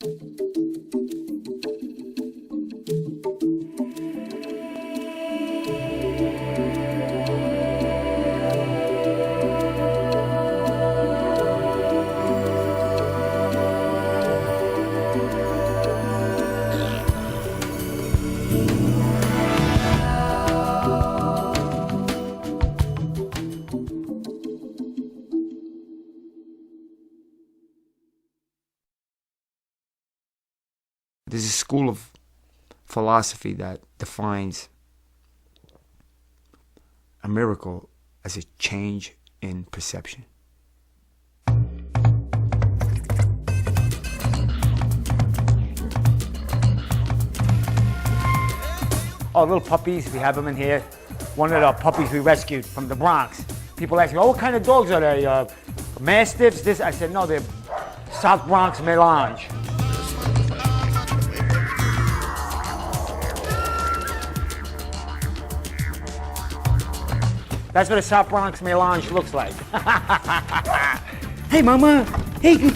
There's a school of philosophy that defines a miracle as a change in perception. Oh, little puppies, we have them in here. One of the puppies we rescued from the Bronx. People ask me, oh, what kind of dogs are they? Mastiffs? This? I said, no, they're South Bronx Melange. That's what a South Bronx Melange looks like. Hey, Mama. Hey, good.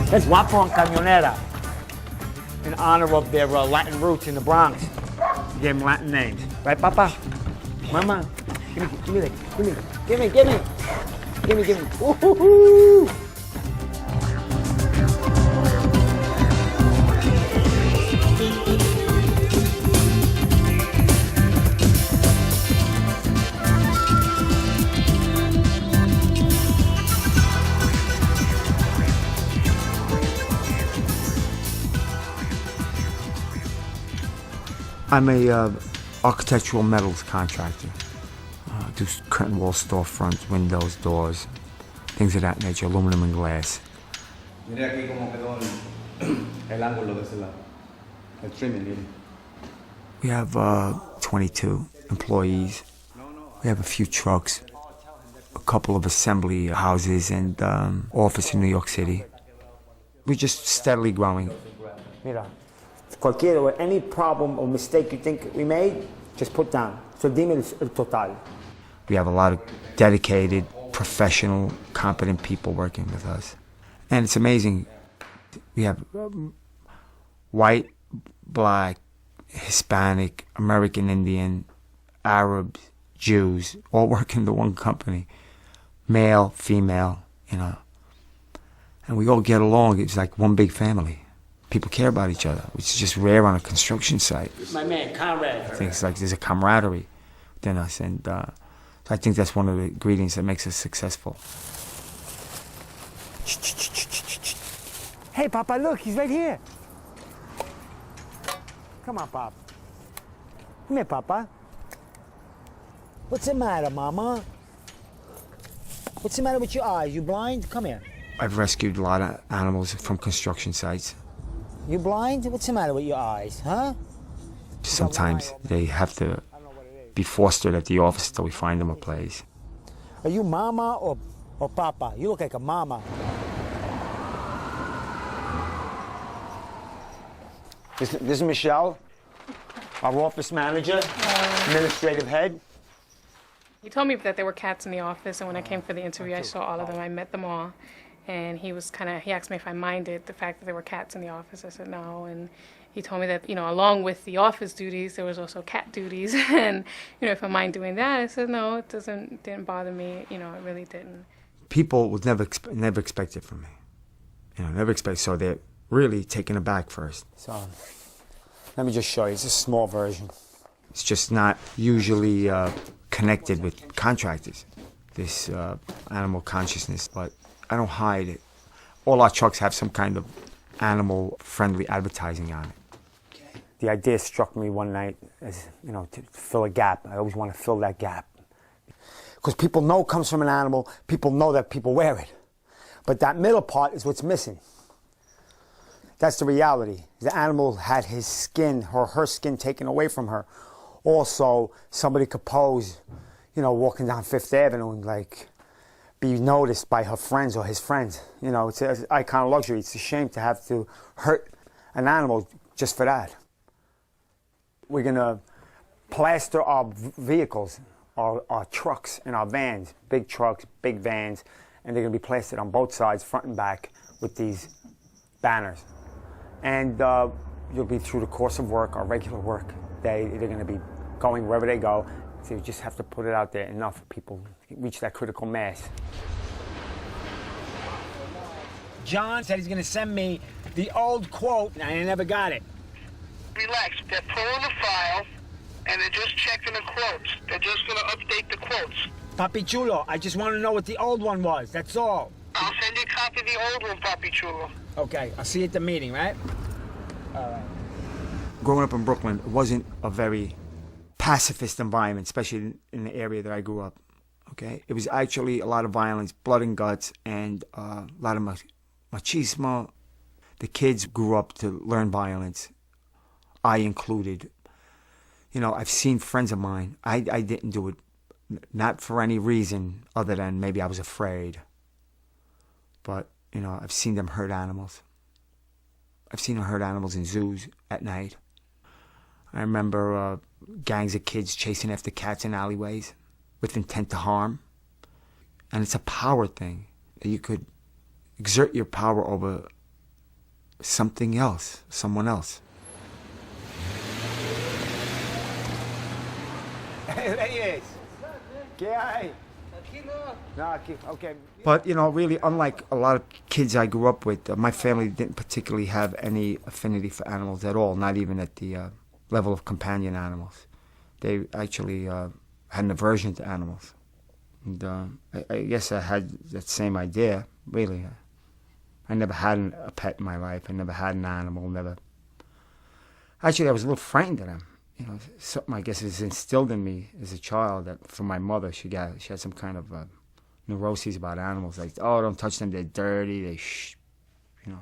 That's Guapo and Camionera, in honor of their Latin roots in the Bronx. We gave them Latin names. Right, Papa? Mama? Give me that. Woo-hoo-hoo! I'm a architectural metals contractor. Do curtain wall storefronts, windows, doors, things of that nature, aluminum and glass. Mire aquí cómo quedó el ángulo de ese lado. El trimming, mire. We have 22 employees. We have a few trucks, a couple of assembly houses, and office in New York City. We're just steadily growing. Mira, any problem or mistake you think we made, just put down. So dime el total. We have a lot of dedicated, professional, competent people working with us. And it's amazing. We have white, black, Hispanic, American Indian, Arabs, Jews, all work in the one company. Male, female, And we all get along. It's like one big family. People care about each other, which is just rare on a construction site. My man, Conrad. I think it's like there's a camaraderie within us, and so I think that's one of the ingredients that makes us successful. Hey, Papa, look, he's right here. Come on, Pop. Come here, Papa. What's the matter, Mama? What's the matter with your eyes? You blind? Come here. I've rescued a lot of animals from construction sites. You blind? What's the matter with your eyes, huh? Sometimes they have to be fostered at the office until we find them a place. Are you Mama or Papa? You look like a Mama. This is Michelle, our office manager, administrative head. He told me that there were cats in the office, and when I came for the interview, I saw all of them. I met them all. And he asked me if I minded the fact that there were cats in the office. I said no, and he told me that, along with the office duties, there was also cat duties, and, if I mind doing that, I said no, it didn't bother me, it really didn't. People would never expect it from me, never expect, so they're really taken aback first. So, let me just show you, it's a small version. It's just not usually connected with contractors, this animal consciousness, but I don't hide it. All our trucks have some kind of animal-friendly advertising on it. Okay. The idea struck me one night as, to fill a gap. I always want to fill that gap. Because people know it comes from an animal, people know that people wear it. But that middle part is what's missing. That's the reality. The animal had his skin or her skin taken away from her. Also, somebody could pose, walking down Fifth Avenue and be noticed by her friends or his friends. It's an icon of luxury. It's a shame to have to hurt an animal just for that. We're going to plaster our vehicles, our trucks and our vans, big trucks, big vans, and they're going to be plastered on both sides, front and back, with these banners. And you'll be through the course of work, our regular work day, they're going to be going wherever they go. So you just have to put it out there enough for people to reach that critical mass. John said he's going to send me the old quote, and I never got it. Relax. They're pulling the file, and they're just checking the quotes. They're just going to update the quotes. Papi Chulo, I just want to know what the old one was. That's all. I'll send you a copy of the old one, Papi Chulo. Okay, I'll see you at the meeting, right? All right. Growing up in Brooklyn, it wasn't a very pacifist environment, especially in the area that I grew up. Okay, it was actually a lot of violence, blood and guts, and a lot of machismo. The kids grew up to learn violence, I included. You know, I've seen friends of mine. I didn't do it, not for any reason other than maybe I was afraid. But, you know, I've seen them hurt animals. I've seen them hurt animals in zoos at night. I remember gangs of kids chasing after cats in alleyways with intent to harm. And it's a power thing. You could exert your power over something else, someone else. There he is. ¿Qué hay? No, okay. But, you know, really, unlike a lot of kids I grew up with, my family didn't particularly have any affinity for animals at all, not even at the level of companion animals. They actually had an aversion to animals. And I guess I had that same idea, really. I never had a pet in my life. I never had an animal, never. Actually, I was a little frightened of them. You know, something I guess was instilled in me as a child that from my mother. She had some kind of neuroses about animals, like, oh, don't touch them, they're dirty, you know.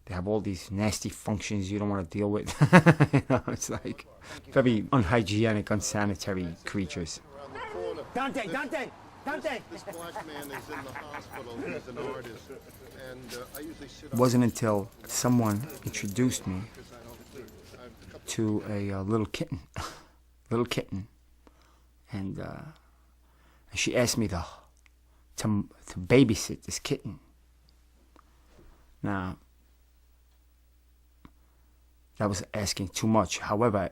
They have all these nasty functions you don't want to deal with. You know, it's like very unhygienic, unsanitary creatures. Dante! This black man is in the hospital. He's an artist. And I usually sit It wasn't until someone introduced me to a little kitten, and she asked me to babysit this kitten. Now, that was asking too much. However,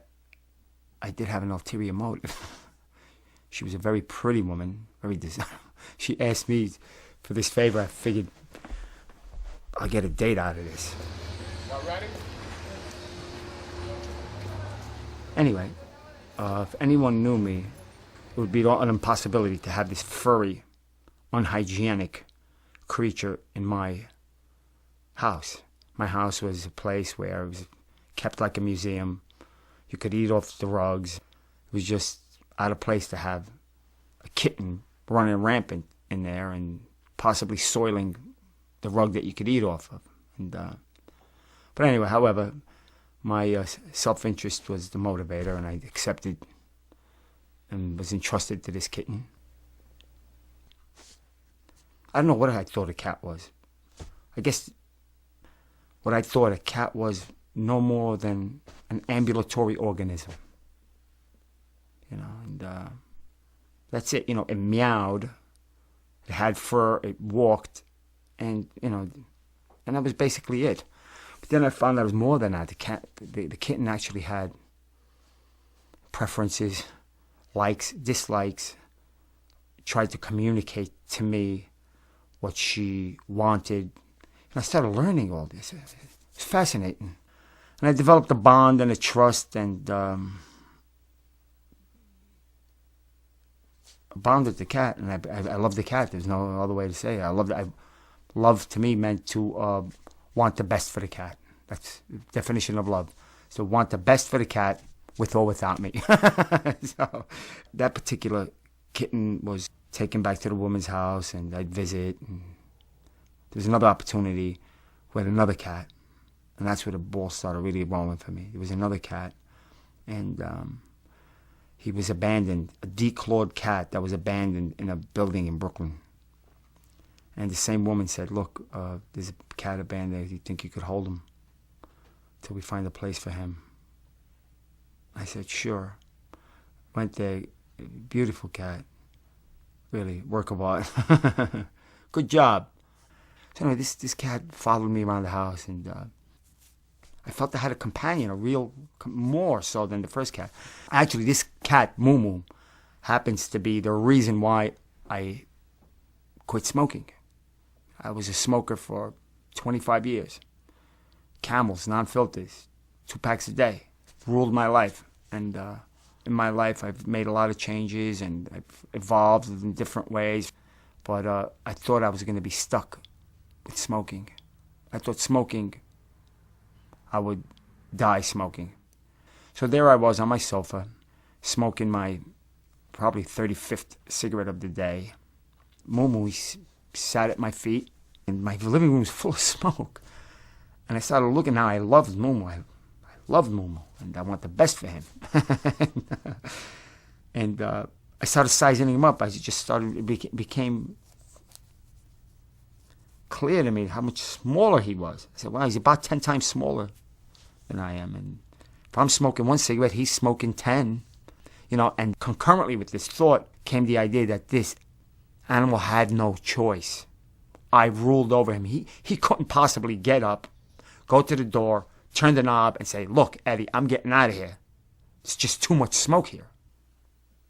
I did have an ulterior motive. She was a very pretty woman, very desirable. She asked me for this favor. I figured I'll get a date out of this. Y'all ready? Anyway, if anyone knew me, it would be an impossibility to have this furry, unhygienic creature in my house. My house was a place where it was kept like a museum. You could eat off the rugs. It was just out of place to have a kitten running rampant in there and possibly soiling the rug that you could eat off of. And, but anyway, however, my self-interest was the motivator, and I accepted and was entrusted to this kitten. I don't know what I thought a cat was. I guess what I thought a cat was no more than an ambulatory organism. You know, and that's it. You know, it meowed, it had fur, it walked, and, you know, and that was basically it. But then I found out it was more than that. The kitten actually had preferences, likes, dislikes, tried to communicate to me what she wanted. And I started learning all this. It's fascinating. And I developed a bond and a trust, and a bond with the cat. And I love the cat. There's no other way to say it. Love to me meant to want the best for the cat. That's the definition of love. So want the best for the cat with or without me. So that particular kitten was taken back to the woman's house, and I'd visit. And there's another opportunity with another cat, and that's where the ball started really rolling for me. There was another cat, and he was abandoned, a declawed cat that was abandoned in a building in Brooklyn. And the same woman said, look, there's a cat abandoned. Do you think you could hold him till we find a place for him? I said, sure. Went there, beautiful cat, really, work of art. Good job. So anyway, this cat followed me around the house, and I felt I had a companion, a real, more so than the first cat. Actually, this cat, Moo Moo, happens to be the reason why I quit smoking. I was a smoker for 25 years. Camels, non-filters, 2 packs a day, ruled my life. And in my life, I've made a lot of changes, and I've evolved in different ways. But I thought I was going to be stuck with smoking. I thought smoking, I would die smoking. So there I was on my sofa, smoking my probably 35th cigarette of the day. Moo Moo sat at my feet, and my living room was full of smoke. And I started looking how I loved Moo Moo. I loved Moo Moo, and I want the best for him. and I started sizing him up. It became clear to me how much smaller he was. I said, wow, he's about 10 times smaller than I am. And if I'm smoking 1 cigarette, he's smoking 10. You know, and concurrently with this thought came the idea that this animal had no choice. I ruled over him. He couldn't possibly get up, go to the door, turn the knob, and say, look, Eddie, I'm getting out of here. It's just too much smoke here.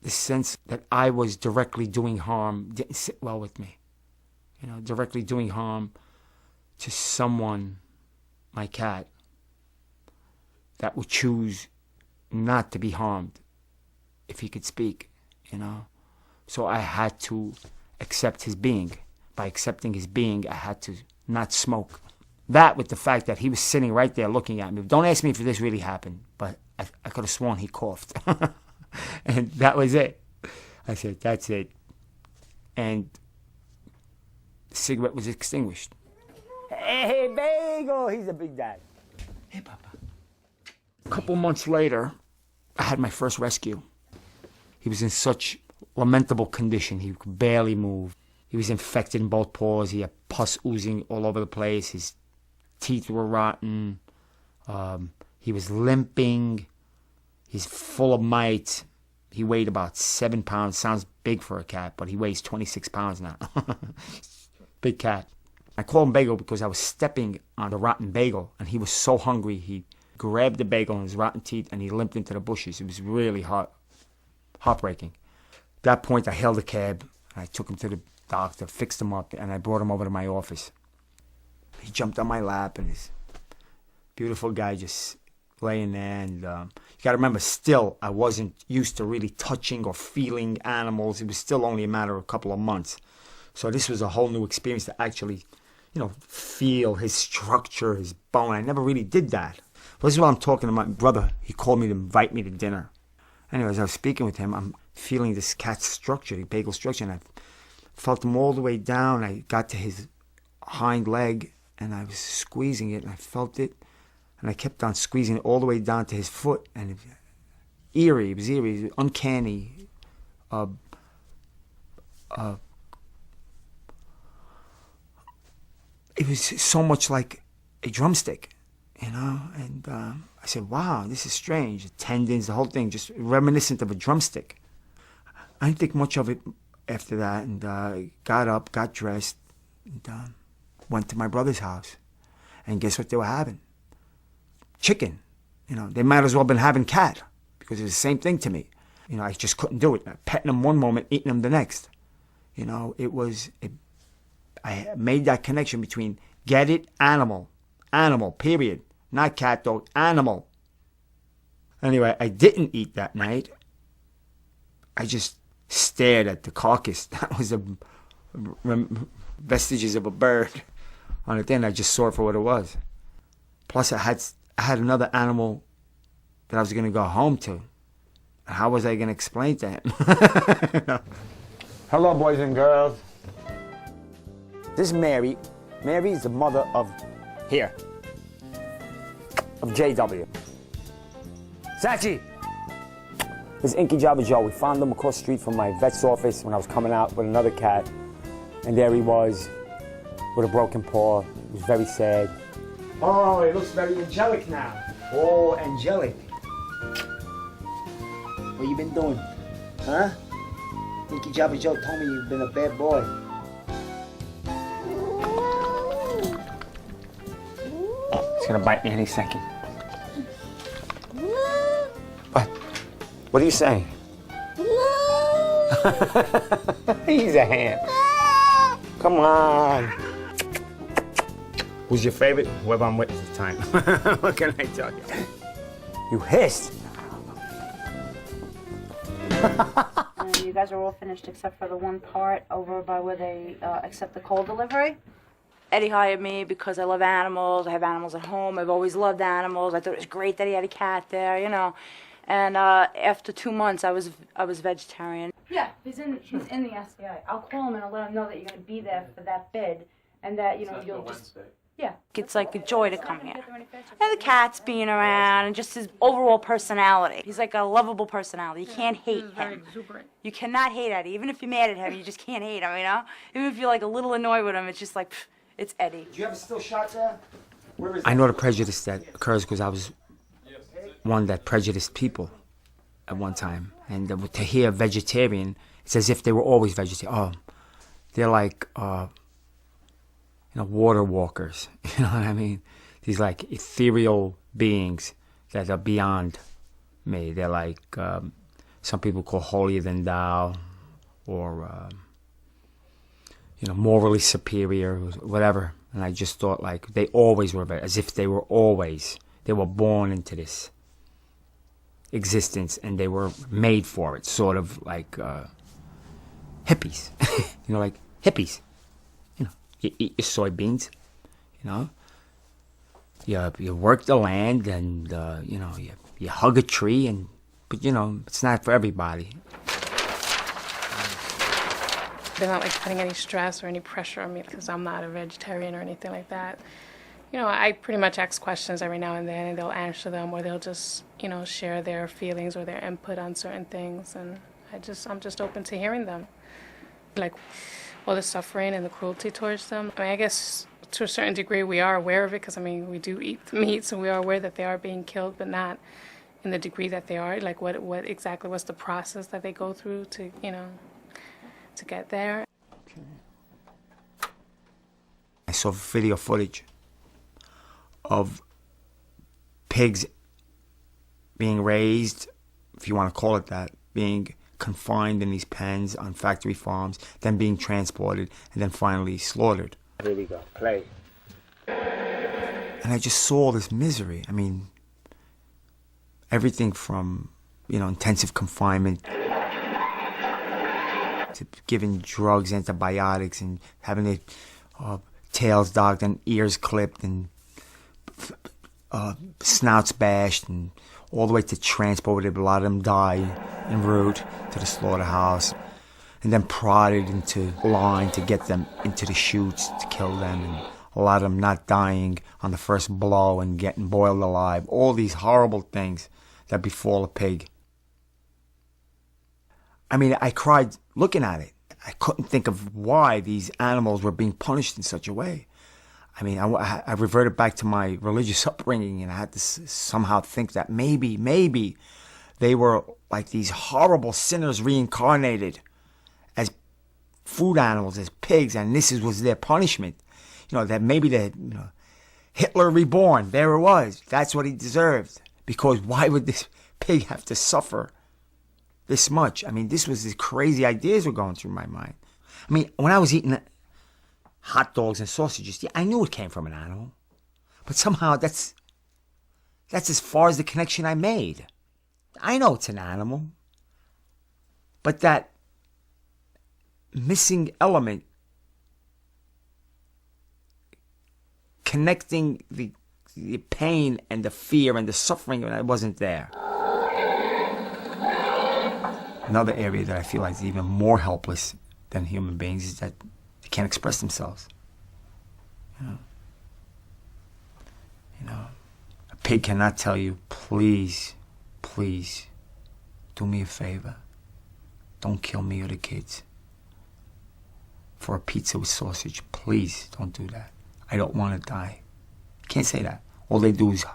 The sense that I was directly doing harm didn't sit well with me. You know, directly doing harm to someone, my cat, that would choose not to be harmed if he could speak, you know. So I had to accept his being. By accepting his being, I had to not smoke. That with the fact that he was sitting right there looking at me. Don't ask me if this really happened, but I could have sworn he coughed. And that was it. I said, that's it. And the cigarette was extinguished. Hey, Bagel, he's a big dad. Hey, Papa. A couple months later, I had my first rescue. He was in such lamentable condition. He could barely move. He was infected in both paws. He had pus oozing all over the place. His teeth were rotten. He was limping. He's full of mites. He weighed about 7 pounds. Sounds big for a cat, but he weighs 26 pounds now. Big cat. I call him Bagel because I was stepping on the rotten bagel, and he was so hungry. He grabbed the bagel in his rotten teeth, and he limped into the bushes. It was really heartbreaking. At that point, I hailed a cab. I took him to the doctor, fixed him up, and I brought him over to my office. He jumped on my lap, and this beautiful guy just laying there. And you got to remember, still, I wasn't used to really touching or feeling animals. It was still only a matter of a couple of months. So this was a whole new experience to actually, you know, feel his structure, his bone. I never really did that. Well, this is what I'm talking to my brother. He called me to invite me to dinner. Anyways, I was speaking with him. I'm feeling this cat's structure, the bagel structure, and I felt him all the way down. I got to his hind leg, and I was squeezing it, and I felt it, and I kept on squeezing it all the way down to his foot, and it was eerie, it was uncanny. It was so much like a drumstick, you know, and I said, wow, this is strange. The tendons, the whole thing, just reminiscent of a drumstick. I didn't think much of it after that, and got up, got dressed, and went to my brother's house. And guess what they were having? Chicken. You know, they might as well have been having cat, because it's the same thing to me. You know, I just couldn't do it. Petting them one moment, eating them the next. You know, I made that connection between, get it, animal, period. Not cat, dog, animal. Anyway, I didn't eat that night. I just stared at the carcass. That was vestiges of a bird on it. Then I just saw it for what it was. Plus, I had another animal that I was going to go home to. How was I going to explain to him? Hello, boys and girls. This is Mary. Mary is the mother of JW. Sachi! This is Inky Jabba Joe. We found him across the street from my vet's office when I was coming out with another cat. And there he was with a broken paw. He was very sad. Oh, he looks very angelic now. Oh, angelic. What you been doing? Huh? Nicky Jabba Joe told me you've been a bad boy. He's gonna bite me any second. What are you saying? He's a ham. Come on. Who's your favorite? Whoever I'm with at the time. What can I tell you? You hissed. You guys are all finished except for the one part over by where they accept the coal delivery. Eddie hired me because I love animals. I have animals at home. I've always loved animals. I thought it was great that he had a cat there, you know. And after 2 months, I was vegetarian. Yeah, he's in the SCI. I'll call him and I'll let him know that you're going to be there for that bid, and that you'll just. Yeah, it's like a joy to come here. And the cat's being around, and just his overall personality. He's like a lovable personality. You can't hate him. You cannot hate Eddie. Even if you're mad at him, you just can't hate him, you know? Even if you're like a little annoyed with him, it's just like, pff, it's Eddie. Do you have a still shot there? Where is I know the prejudice that occurs because I was one that prejudiced people at one time. And to hear vegetarian, it's as if they were always vegetarian. Oh, they're like, water walkers. You know what I mean? These like ethereal beings that are beyond me. They're like, some people call holier than thou, or, morally superior, whatever. And I just thought like they always were, as if they were born into this existence and they were made for it, sort of like hippies. Like hippies. You eat your soybeans, you work the land, and you hug a tree, but it's not for everybody. They're not like putting any stress or any pressure on me because I'm not a vegetarian or anything like that. I pretty much ask questions every now and then, and they'll answer them, or they'll just share their feelings or their input on certain things, and I'm just open to hearing them. Like all the suffering and the cruelty towards them. I guess to a certain degree we are aware of it because, we do eat the meat, so we are aware that they are being killed, but not in the degree that they are. Like what exactly was the process that they go through to, to get there. I saw video footage of pigs being raised, if you want to call it that, being confined in these pens on factory farms, then being transported, and then finally slaughtered. Here we go. Play. And I just saw this misery. Everything from, intensive confinement to giving drugs, antibiotics, and having their tails docked and ears clipped and snouts bashed, and all the way to transport. A lot of them die en route to the slaughterhouse, and then prodded into line to get them into the chutes to kill them, and a lot of them not dying on the first blow and getting boiled alive. All these horrible things that befall a pig. I cried looking at it. I couldn't think of why these animals were being punished in such a way. I reverted back to my religious upbringing, and I had to somehow think that maybe they were like these horrible sinners reincarnated as food animals, as pigs, and this was their punishment. That maybe Hitler reborn, there it was. That's what he deserved. Because why would this pig have to suffer this much? This was these crazy ideas were going through my mind. When I was eating hot dogs and sausages, I knew it came from an animal. But somehow that's as far as the connection I made. I know it's an animal. But that missing element, connecting the pain and the fear and the suffering, I wasn't there. Another area that I feel like is even more helpless than human beings is that they can't express themselves. A pig cannot tell you, please, do me a favor. Don't kill me or the kids. For a pizza with sausage, please don't do that. I don't want to die. Can't say that. All they do is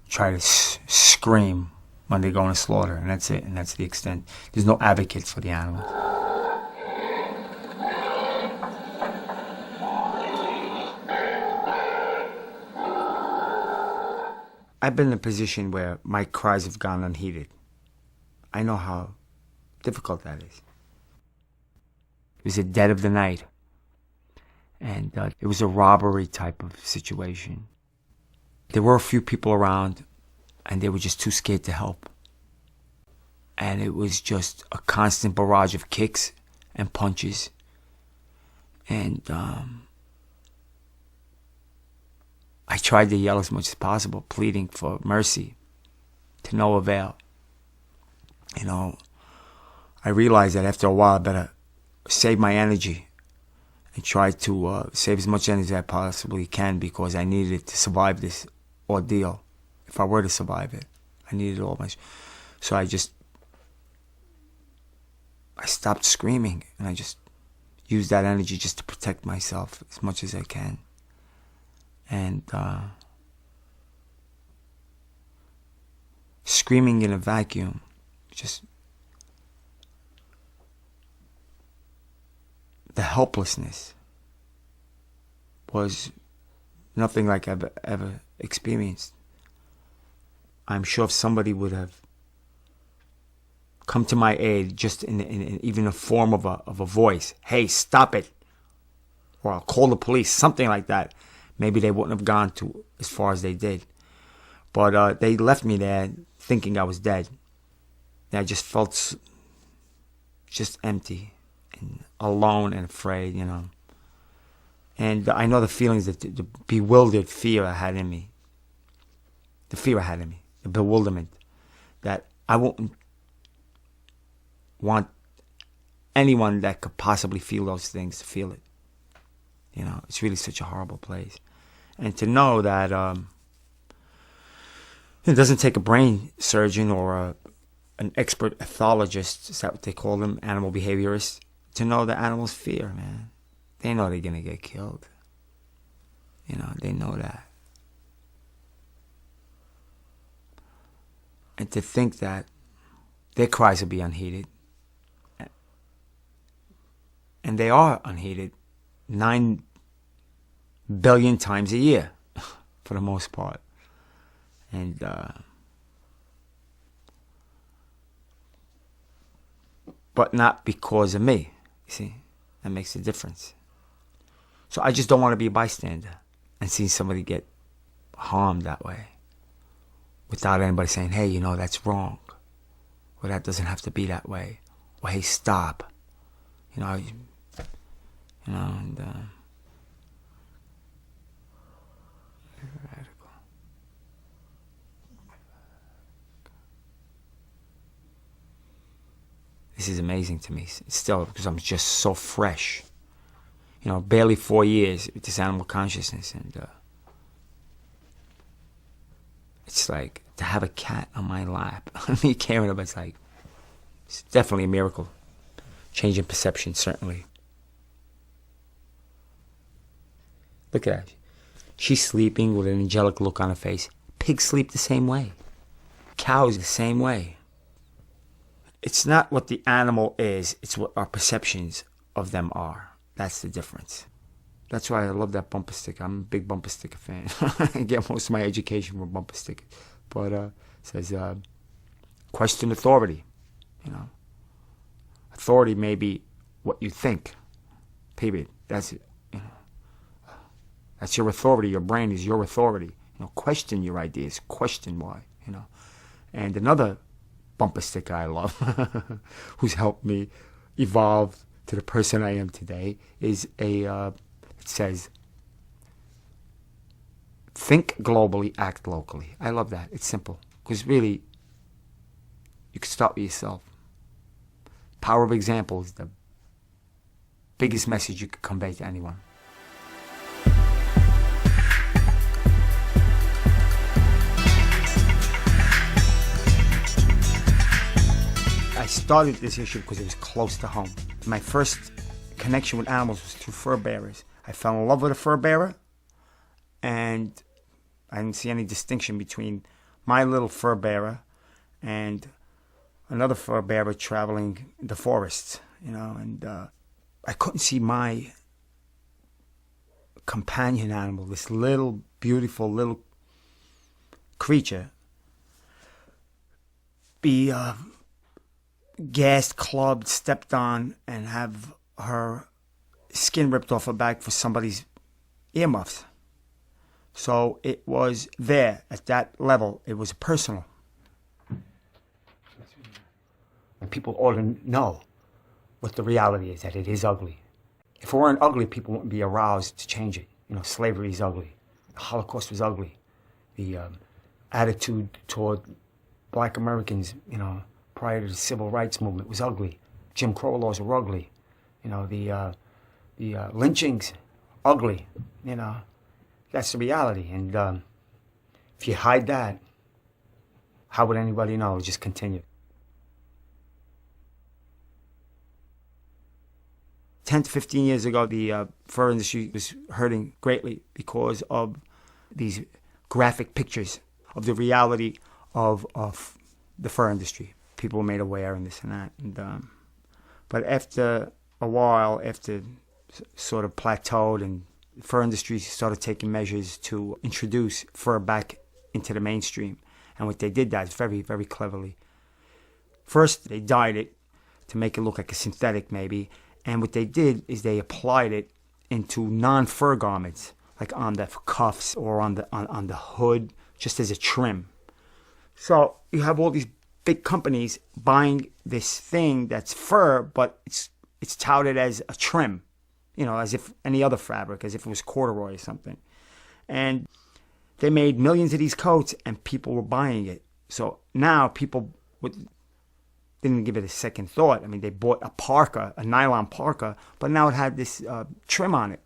try to scream when they go into slaughter, and that's it, and that's the extent. There's no advocate for the animal. I've been in a position where my cries have gone unheeded. I know how difficult that is. It was the dead of the night, and it was a robbery type of situation. There were a few people around, and they were just too scared to help. And it was just a constant barrage of kicks and punches. And I tried to yell as much as possible, pleading for mercy, to no avail. You know, I realized that after a while I better save my energy and try to save as much energy as I possibly can, because I needed it to survive this ordeal. If I were to survive it, I needed all my... So I stopped screaming, and I just used that energy just to protect myself as much as I can. And screaming in a vacuum, just the helplessness was nothing like I've ever experienced. I'm sure if somebody would have come to my aid, just in even a form of a voice, hey, stop it, or I'll call the police, something like that, maybe they wouldn't have gone to as far as they did. But they left me there thinking I was dead. And I just felt just empty and alone and afraid, you know. And I know the feelings, that the bewildered fear I had in me. The fear I had in me. The bewilderment. That I wouldn't want anyone that could possibly feel those things to feel it. You know, it's really such a horrible place. And to know that it doesn't take a brain surgeon or an expert ethologist, is that what they call them, animal behaviorists, to know that animals fear, man. They know they're going to get killed. You know, they know that. And to think that their cries will be unheeded. And they are unheeded 9 billion times a year, for the most part. And but not because of me. You see, that makes a difference. So I just don't want to be a bystander and see somebody get harmed that way, without anybody saying, hey, you know, that's wrong, or that doesn't have to be that way, or hey, stop. You know, and radical. This is amazing to me still, because I'm just so fresh. You know, barely 4 years with this animal consciousness, and it's like to have a cat on my lap, me caring about it's definitely a miracle. Change in perception, certainly. Look at that. She's sleeping with an angelic look on her face. Pigs sleep the same way. Cows the same way. It's not what the animal is, it's what our perceptions of them are. That's the difference. That's why I love that bumper sticker. I'm a big bumper sticker fan. I get most of my education from bumper stickers. But it says, question authority. You know, authority may be what you think. Period. That's it. You know, that's your authority. Your brain is your authority. You know, question your ideas. Question why. You know, and another bumper sticker I love, who's helped me evolve to the person I am today, is it says, think globally, act locally. I love that. It's simple. Because really, you can start with yourself. Power of example is the biggest message you could convey to anyone. I started this issue because it was close to home. My first connection with animals was through fur bearers. I fell in love with a fur bearer, and I didn't see any distinction between my little fur bearer and another fur bearer traveling the forests, and I couldn't see my companion animal, this little, beautiful little creature, be gassed, clubbed, stepped on, and have her skin ripped off her back for somebody's earmuffs. So it was there at that level. It was personal. And people ought to know what the reality is, that it is ugly. If it weren't ugly, people wouldn't be aroused to change it. Slavery is ugly. The Holocaust was ugly. The attitude toward black Americans, prior to the civil rights movement was ugly. Jim Crow laws were ugly. The lynchings, ugly. That's the reality. And if you hide that, how would anybody know? It'll just continue. 10 to 15 years ago, the fur industry was hurting greatly because of these graphic pictures of the reality of the fur industry. People were made aware and this and that. And, but after a while, after sort of plateaued, and the fur industry started taking measures to introduce fur back into the mainstream. And what they did, that very, very cleverly. First, they dyed it to make it look like a synthetic, maybe. And what they did is they applied it into non-fur garments, like on the cuffs or on the hood, just as a trim. So you have all these big companies buying this thing that's fur, but it's touted as a trim, as if any other fabric, as if it was corduroy or something. And they made millions of these coats, and people were buying it. So now people didn't give it a second thought. I mean, they bought a parka, a nylon parka, but now it had this trim on it.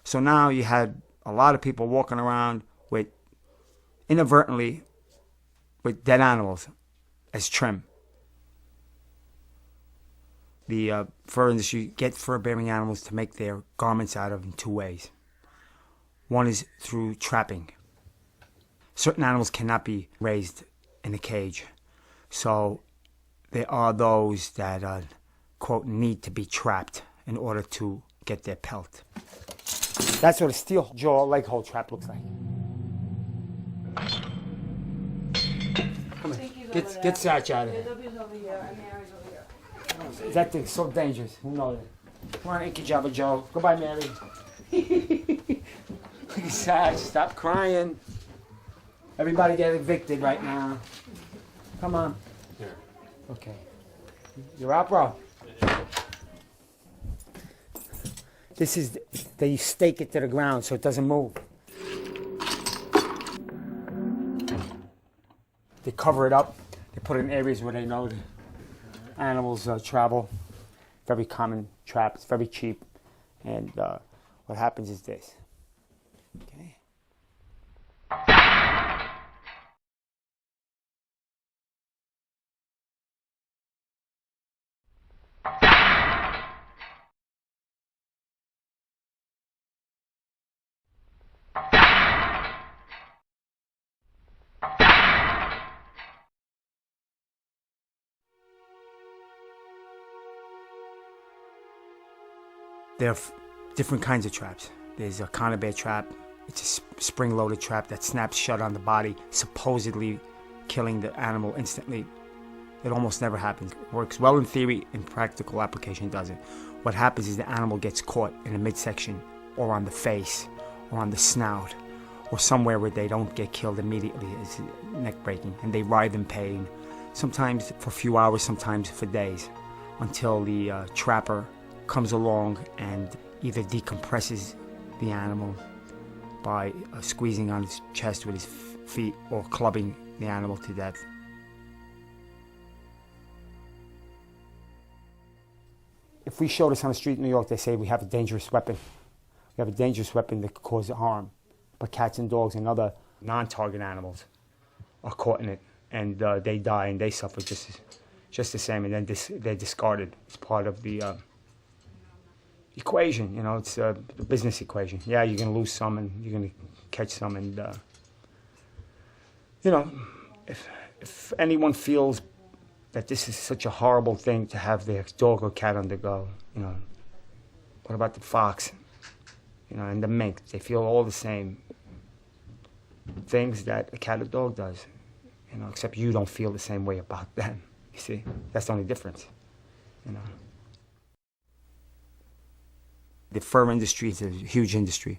So now you had a lot of people walking around inadvertently with dead animals as trim. The fur industry get fur-bearing animals to make their garments out of in two ways. One is through trapping. Certain animals cannot be raised in a cage. So there are those that, quote, need to be trapped in order to get their pelt. That's what a steel jaw leg hold trap looks like. Come on, get Satch out of here. That thing's so dangerous. Who knows it? Come on, Inky Jabba Joe. Goodbye, Mary. Look at Satch. Stop crying. Everybody get evicted right now. Come on. Okay. You're out, bro. This is, they stake it to the ground so it doesn't move. They cover it up. They put it in areas where they know the animals travel. Very common trap. It's very cheap. And what happens is this. Okay. There are different kinds of traps. There's a conibear trap. It's a spring-loaded trap that snaps shut on the body, supposedly killing the animal instantly. It almost never happens. It works well in theory, in practical application it doesn't. What happens is the animal gets caught in the midsection, or on the face, or on the snout, or somewhere where they don't get killed immediately. It's neck breaking, and they writhe in pain, sometimes for a few hours, sometimes for days, until the trapper comes along and either decompresses the animal by squeezing on his chest with his feet or clubbing the animal to death. If we show this on the street in New York, they say we have a dangerous weapon. We have a dangerous weapon that could cause harm. But cats and dogs and other non-target animals are caught in it, and they die and they suffer just the same, and then they're discarded. It's part of the equation, it's the business equation. Yeah, you're going to lose some and you're going to catch some, and, If anyone feels that this is such a horrible thing to have their dog or cat undergo, what about the fox, and the mink? They feel all the same things that a cat or dog does, except you don't feel the same way about them. You see, that's the only difference, The fur industry is a huge industry,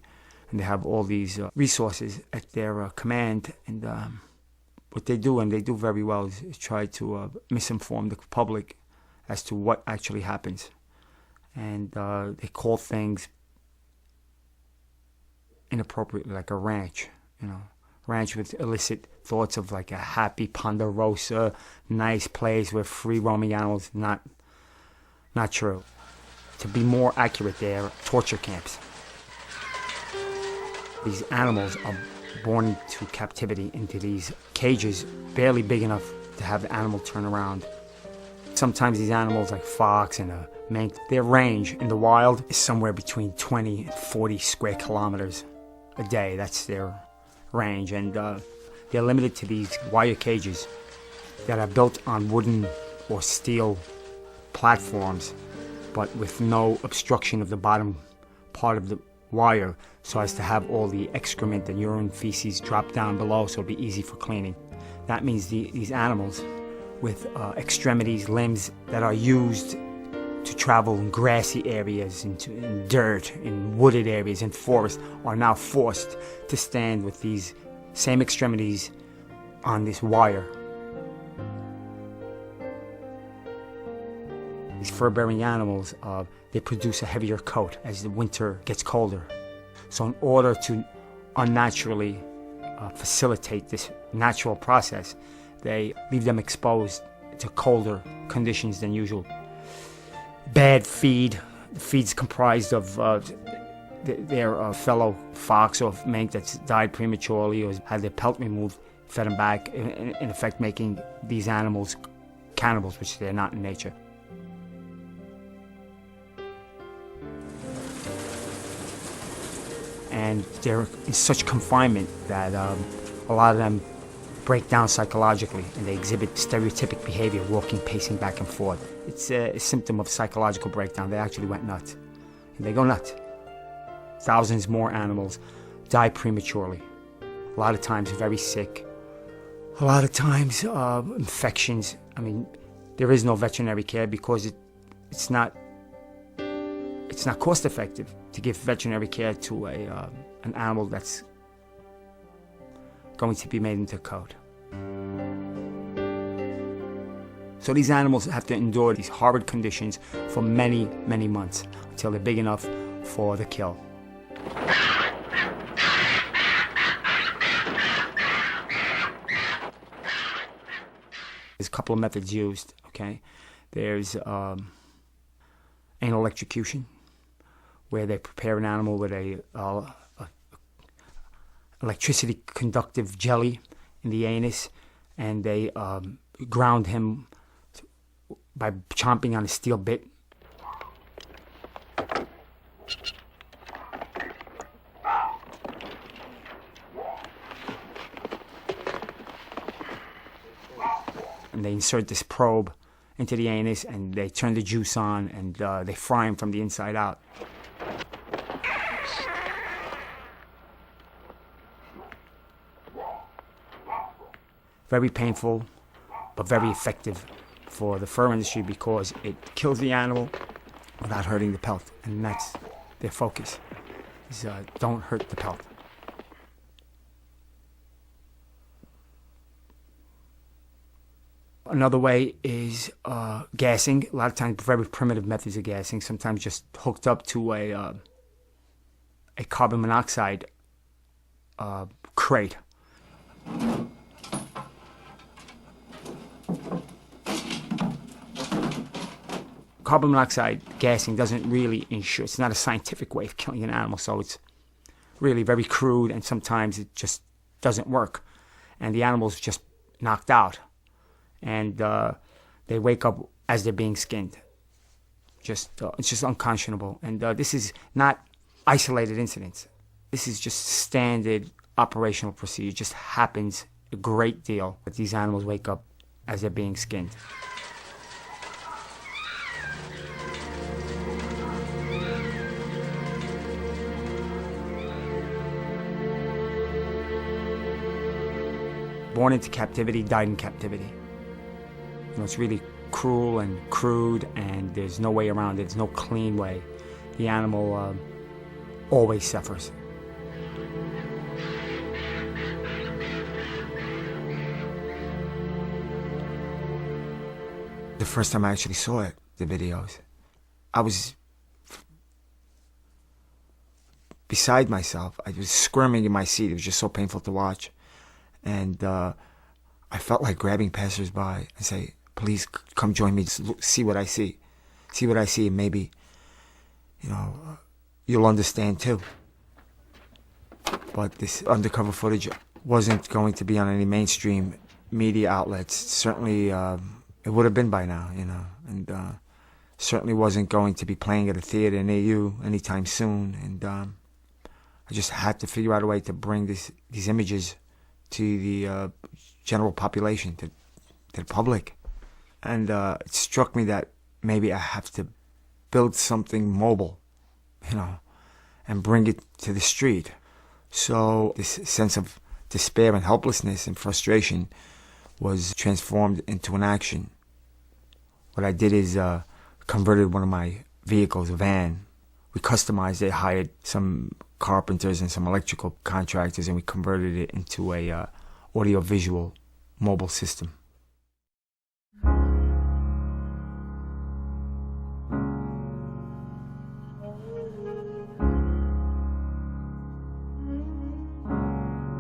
and they have all these resources at their command, and what they do, and they do very well, is try to misinform the public as to what actually happens. And they call things inappropriately, like a ranch, ranch with illicit thoughts of like a happy ponderosa, nice place with free roaming animals. Not true. To be more accurate, they are torture camps. These animals are born into captivity, into these cages barely big enough to have the animal turn around. Sometimes these animals, like fox and a mink, their range in the wild is somewhere between 20 and 40 square kilometers a day. That's their range, and they're limited to these wire cages that are built on wooden or steel platforms, but with no obstruction of the bottom part of the wire, so as to have all the excrement and urine, feces drop down below, so it'll be easy for cleaning. That means these animals with extremities, limbs that are used to travel in grassy areas, in dirt, in wooded areas, in forests, are now forced to stand with these same extremities on this wire. These fur-bearing animals, they produce a heavier coat as the winter gets colder. So in order to unnaturally facilitate this natural process, they leave them exposed to colder conditions than usual. Bad feed. The feed's comprised of their fellow fox or mink that's died prematurely or had their pelt removed, fed them back, in effect making these animals cannibals, which they're not in nature. And they're in such confinement that a lot of them break down psychologically, and they exhibit stereotypic behavior, walking, pacing back and forth. It's a symptom of psychological breakdown. They actually went nuts. And they go nuts. Thousands more animals die prematurely. A lot of times very sick. A lot of times infections. I mean, there is no veterinary care because it's not cost effective to give veterinary care to an animal that's going to be made into a coat. So these animals have to endure these horrid conditions for many, many months until they're big enough for the kill. There's a couple of methods used, okay? There's anal electrocution, where they prepare an animal with a electricity conductive jelly in the anus, and they ground him by chomping on a steel bit. And they insert this probe into the anus, and they turn the juice on, and they fry him from the inside out. Very painful, but very effective for the fur industry because it kills the animal without hurting the pelt, and that's their focus, is don't hurt the pelt. Another way is gassing. A lot of times very primitive methods of gassing, sometimes just hooked up to a carbon monoxide crate. Carbon monoxide gassing doesn't really ensure, it's not a scientific way of killing an animal, so it's really very crude, and sometimes it just doesn't work. And the animal's just knocked out. And they wake up as they're being skinned. It's just unconscionable. And this is not isolated incidents. This is just standard operational procedure. It just happens a great deal that these animals wake up as they're being skinned. Born into captivity, died in captivity. You know, it's really cruel and crude, and there's no way around it. There's no clean way. The animal always suffers. The first time I actually saw it, the videos, I was beside myself. I was squirming in my seat. It was just so painful to watch. And I felt like grabbing passersby and say, please come join me, just look, see what I see. See what I see, and maybe, you know, you'll understand too. But this undercover footage wasn't going to be on any mainstream media outlets. Certainly, it would have been by now, you know, and certainly wasn't going to be playing at a theater near you anytime soon. And I just had to figure out a way to bring these images to the general population, to the public. And it struck me that maybe I have to build something mobile, you know, and bring it to the street. So this sense of despair and helplessness and frustration was transformed into an action. What I did is converted one of my vehicles, a van. We customized it, hired some carpenters and some electrical contractors, and we converted it into a audio-visual mobile system.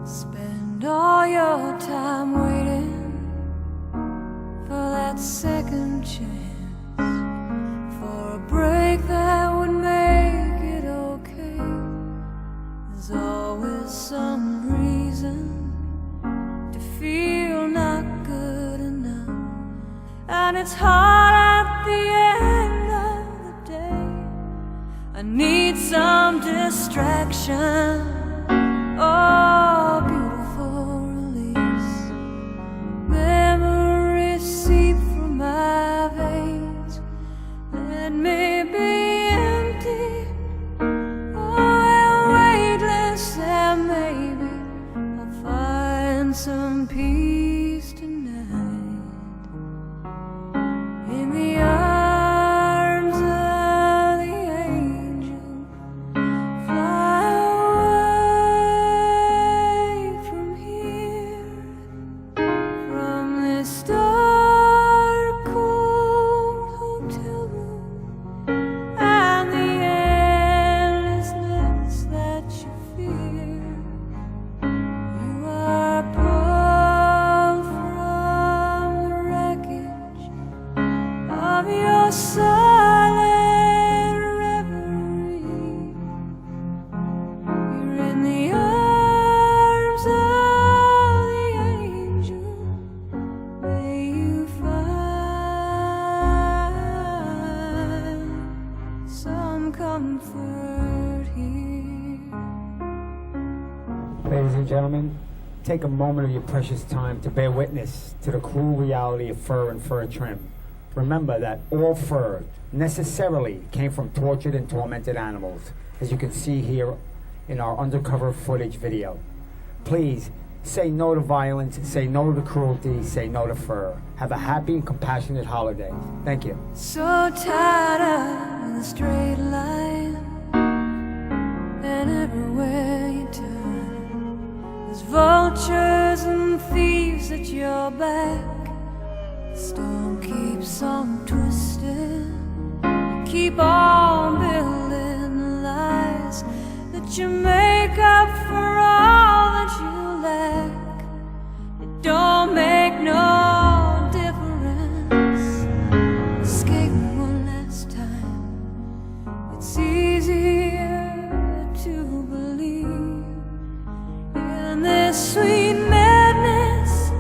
Spend all your time waiting for that second chance, for a break that would make it okay. There's always some reason to feel not good enough, and it's hard at the end of the day. I need some distraction. Oh, beautiful release. Memories seep from my veins. Let me be empty. Oh, weightless, and maybe I'll find some peace tonight. In the arms of the angel, fly away from here, from this dark, cold hotel room, and the endlessness that you fear. You are pulled from the wreckage of your silent reverie. You're in the arms of the angel. May you find some comfort here. Ladies and gentlemen, take a moment of your precious time to bear witness to the cruel reality of fur and fur trim. Remember that all fur necessarily came from tortured and tormented animals, as you can see here in our undercover footage video. Please say no to violence, say no to cruelty, say no to fur. Have a happy and compassionate holiday. Thank you. So tied up in a straight line, and everywhere you turn, there's vultures and thieves at your back. The storm keeps on twisting. Keep on building the lies that you make up for all that you lack. It don't make no difference. Escaping one last time. It's easier to believe in this sweet madness,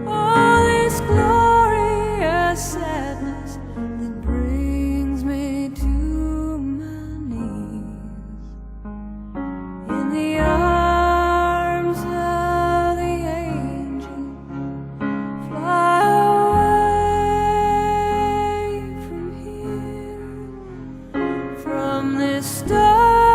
all this glorious sadness that brings me to my knees. In the arms of the angel, this star.